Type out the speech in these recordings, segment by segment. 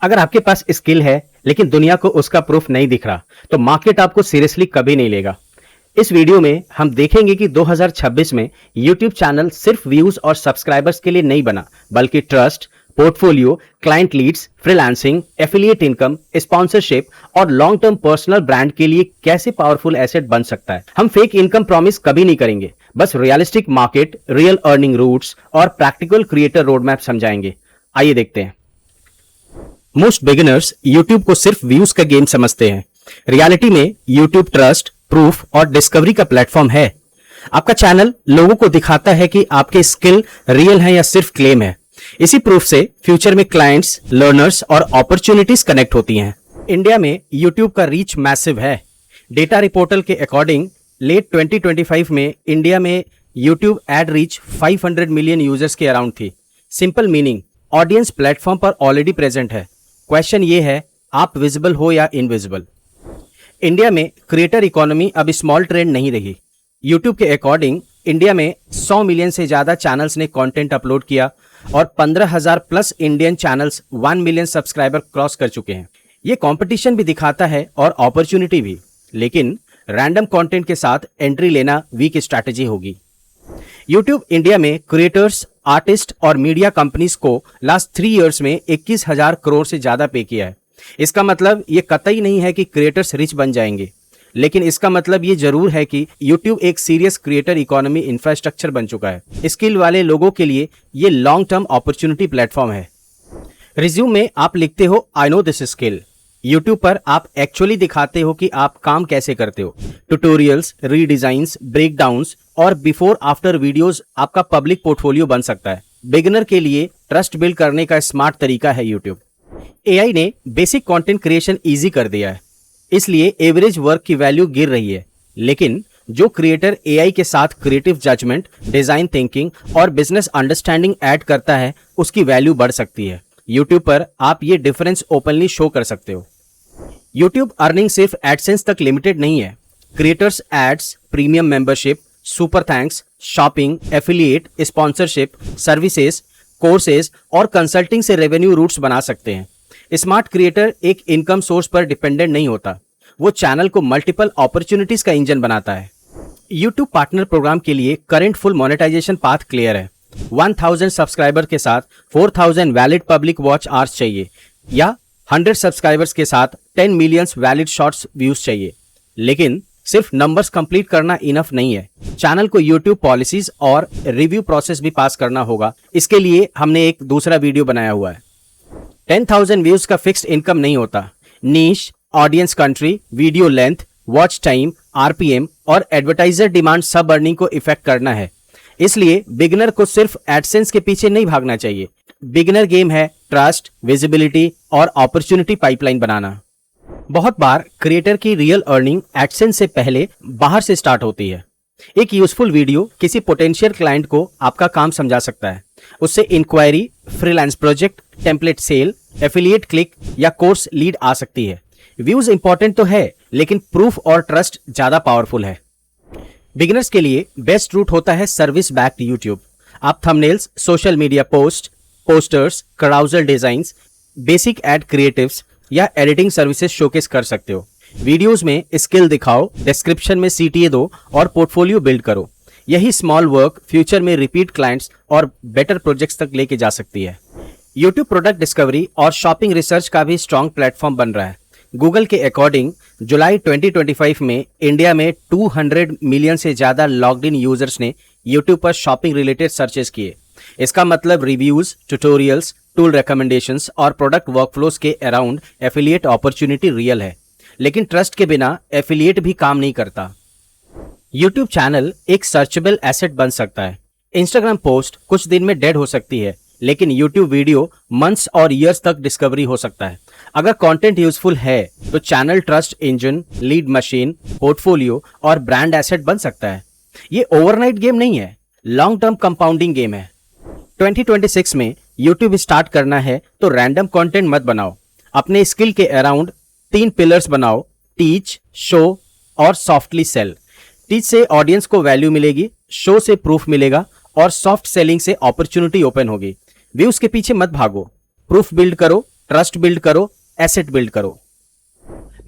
अगर आपके पास स्किल है लेकिन दुनिया को उसका प्रूफ नहीं दिख रहा, तो मार्केट आपको सीरियसली कभी नहीं लेगा। इस वीडियो में हम देखेंगे कि 2026 में YouTube चैनल सिर्फ व्यूज और सब्सक्राइबर्स के लिए नहीं बना, बल्कि trust, portfolio, client leads, freelancing, affiliate income, sponsorship और लॉन्ग टर्म पर्सनल ब्रांड के लिए कैसे पावरफुल एसेट बन सकता है। हम फेक इनकम प्रॉमिस कभी नहीं करेंगे, बस realistic market, real earning routes और प्रैक्टिकल क्रिएटर रोड मैप समझाएंगे। आइए देखते हैं। मोस्ट बिगिनर्स YouTube को सिर्फ व्यूज का गेम समझते हैं। रियलिटी में YouTube ट्रस्ट, प्रूफ और डिस्कवरी का प्लेटफॉर्म है। आपका चैनल लोगों को दिखाता है कि आपके स्किल रियल है या सिर्फ क्लेम है। इसी प्रूफ से फ्यूचर में क्लाइंट्स, लर्नर्स और अपॉर्चुनिटीज कनेक्ट होती हैं। इंडिया में YouTube का रीच मैसिव है। डेटा रिपोर्टल के अकॉर्डिंग लेट 2025 में इंडिया में YouTube ad reach 500 million users के अराउंड थी। सिंपल मीनिंग, ऑडियंस प्लेटफॉर्म पर ऑलरेडी प्रेजेंट है। क्वेश्चन ये है, आप विजिबल हो या इनविजिबल। इंडिया में क्रिएटर इकोनॉमी अब स्मॉल ट्रेंड नहीं रही। YouTube के अकॉर्डिंग इंडिया में 100 मिलियन से ज्यादा चैनल्स ने कंटेंट अपलोड किया और 15,000 plus Indian channels 1 million subscriber cross कर चुके हैं। ये कंपटीशन भी दिखाता है और अपॉर्चुनिटी भी, लेकिन रैंडम कंटेंट के साथ एंट्री लेना वीक स्ट्रैटेजी होगी। YouTube इंडिया में क्रिएटर्स, आर्टिस्ट और मीडिया कंपनीज को लास्ट 3 इयर्स में 21,000 करोड़ से ज्यादा पे किया है। इसका मतलब ये कतई नहीं है कि क्रिएटर्स रिच बन जाएंगे, लेकिन इसका मतलब ये जरूर है कि YouTube एक सीरियस क्रिएटर इकोनॉमी इंफ्रास्ट्रक्चर बन चुका है। स्किल वाले लोगों के लिए ये लॉन्ग टर्म अपॉर्चुनिटी प्लेटफॉर्म है। रिज्यूम में आप लिखते हो I know this skill. YouTube पर आप एक्चुअली दिखाते हो कि आप काम कैसे करते हो। ट्यूटोरियल्स, रीडिजाइंस, ब्रेकडाउन्स और बिफोर आफ्टर वीडियोस आपका पब्लिक पोर्टफोलियो बन सकता है। बिगिनर के लिए ट्रस्ट बिल्ड करने का स्मार्ट तरीका है YouTube। AI ने बेसिक कंटेंट क्रिएशन इजी कर दिया है, इसलिए एवरेज वर्क की वैल्यू गिर रही है। लेकिन जो क्रिएटर AI के साथ क्रिएटिव जजमेंट, डिजाइन थिंकिंग और बिजनेस अंडरस्टैंडिंग ऐड करता है, उसकी वैल्यू बढ़ सकती है। YouTube पर आप ये डिफरेंस ओपनली शो कर सकते हो। YouTube अर्निंग सिर्फ एडसेंस तक लिमिटेड नहीं है। Creators ads, premium membership, super thanks, shopping, affiliate, sponsorship, services, courses और कंसल्टिंग से रेवेन्यू रूट्स बना सकते हैं। स्मार्ट क्रिएटर एक इनकम सोर्स पर डिपेंडेंट नहीं होता, वो चैनल को मल्टीपल अपॉर्चुनिटीज का इंजन बनाता है। YouTube पार्टनर प्रोग्राम के लिए current full monetisation path clear है। 1000 सब्सक्राइबर के साथ 4000 वैलिड पब्लिक वॉच आवर्स चाहिए या 100 सब्सक्राइबर्स के साथ 10 मिलियन वैलिड शॉर्ट्स व्यूज चाहिए। लेकिन सिर्फ नंबर्स कंप्लीट करना इनफ नहीं है। चैनल को YouTube पॉलिसीज और रिव्यू प्रोसेस भी पास करना होगा। इसके लिए हमने एक दूसरा वीडियो बनाया हुआ है। 10,000 व्यूज का फिक्स्ड इनकम नहीं होता। Niche, audience country, video length, watch time, RPM और एडवर्टाइजर डिमांड सब अर्निंग को इफेक्ट करना है। इसलिए बिगिनर को सिर्फ एडसेंस के पीछे नहीं भागना चाहिए। बिगिनर गेम है ट्रस्ट, विजिबिलिटी और अपॉर्चुनिटी पाइपलाइन बनाना। बहुत बार क्रिएटर की रियल अर्निंग एडसेंस से पहले बाहर से स्टार्ट होती है। एक यूजफुल वीडियो किसी पोटेंशियल क्लाइंट को आपका काम समझा सकता है। उससे enquiry, freelance project, template sale, affiliate click या कोर्स लीड आ सकती है। व्यूज इंपॉर्टेंट तो है, लेकिन प्रूफ और ट्रस्ट ज्यादा पावरफुल है। बिगिनर्स के लिए बेस्ट रूट होता है सर्विस बैक्ड YouTube। आप thumbnails, social media post, posters, carousel designs, basic ad creatives या एडिटिंग सर्विसेज शोकेस कर सकते हो। वीडियोस में स्किल दिखाओ, डिस्क्रिप्शन में CTA दो और पोर्टफोलियो बिल्ड करो। यही स्मॉल वर्क फ्यूचर में रिपीट क्लाइंट्स और बेटर प्रोजेक्ट्स तक लेके जा सकती है। YouTube प्रोडक्ट डिस्कवरी और शॉपिंग रिसर्च का भी स्ट्रॉन्ग प्लेटफॉर्म बन रहा है। गूगल के अकॉर्डिंग जुलाई 2025 में इंडिया में 200 मिलियन से ज्यादा लॉग्ड इन यूजर्स ने YouTube पर शॉपिंग रिलेटेड सर्चेस किए। इसका मतलब रिव्यूज, ट्यूटोरियल्स, टूल रिकमेंडेशंस और प्रोडक्ट वर्कफ्लोज के अराउंड एफिलिएट अपॉर्चुनिटी रियल है। लेकिन ट्रस्ट के बिना एफिलिएट भी काम नहीं करता। YouTube चैनल एक सर्चेबल एसेट बन सकता है। Instagram पोस्ट कुछ दिन में डेड हो सकती है, लेकिन YouTube वीडियो मंथ्स और ईयर्स तक डिस्कवरी हो सकता है। अगर कंटेंट यूजफुल है तो channel trust engine, lead machine, portfolio और ब्रांड एसेट बन सकता है। ये ओवरनाइट गेम नहीं है, लॉन्ग टर्म कंपाउंडिंग गेम है। 2026 में YouTube स्टार्ट करना है तो रैंडम कंटेंट मत बनाओ। अपने स्किल के अराउंड 3 पिलर्स बनाओ, टीच, शो और सॉफ्टली सेल। टीच से ऑडियंस को वैल्यू मिलेगी, शो से प्रूफ मिलेगा और सॉफ्ट सेलिंग से अपॉर्चुनिटी ओपन होगी। व्यूज के पीछे मत भागो, प्रूफ बिल्ड करो, ट्रस्ट बिल्ड करो, एसेट बिल्ड करो।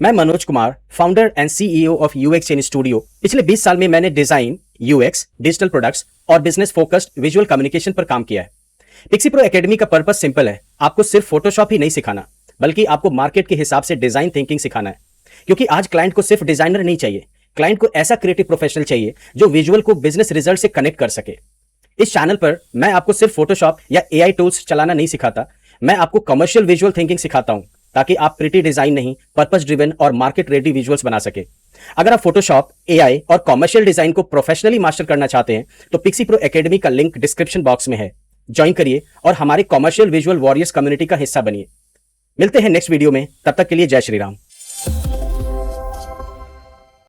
मैं Manoj Kumar, founder and CEO of UX chain studio. पिछले 20 साल में मैंने डिजाइन, यूएक्स, डिजिटल प्रोडक्ट्स और बिजनेस फोकस्ड विजुअल कम्युनिकेशन पर काम किया है। पिक्सी प्रो एकेडमी का पर्पस सिंपल है, आपको सिर्फ फोटोशॉप ही नहीं सिखाना, बल्कि आपको मार्केट के हिसाब से डिजाइन थिंकिंग सिखाना है। क्योंकि आज क्लाइंट को सिर्फ डिजाइनर नहीं चाहिए, क्लाइंट को ऐसा क्रिएटिव प्रोफेशनल चाहिए जो विजुअल को बिजनेस रिजल्ट से कनेक्ट कर सके। इस चैनल पर मैं आपको सिर्फ फोटोशॉप या एआई टूल्स चलाना नहीं सिखाता, मैं आपको कमर्शियल विजुअल थिंकिंग सिखाता हूं, ताकि आप प्रिटी डिजाइन नहीं, पर्पस ड्रिवन और मार्केट रेडी विजुअल्स बना सके। अगर आप फोटोशॉप, एआई और कमर्शियल डिजाइन को प्रोफेशनली मास्टर करना चाहते हैं तो पिक्सी प्रो एकेडमी का लिंक डिस्क्रिप्शन बॉक्स में है, ज्वाइन करिए और हमारे कमर्शियल विजुअल वॉरियर्स कम्युनिटी का हिस्सा बनिए। मिलते हैं नेक्स्ट वीडियो में, तब तक के लिए जय श्री राम।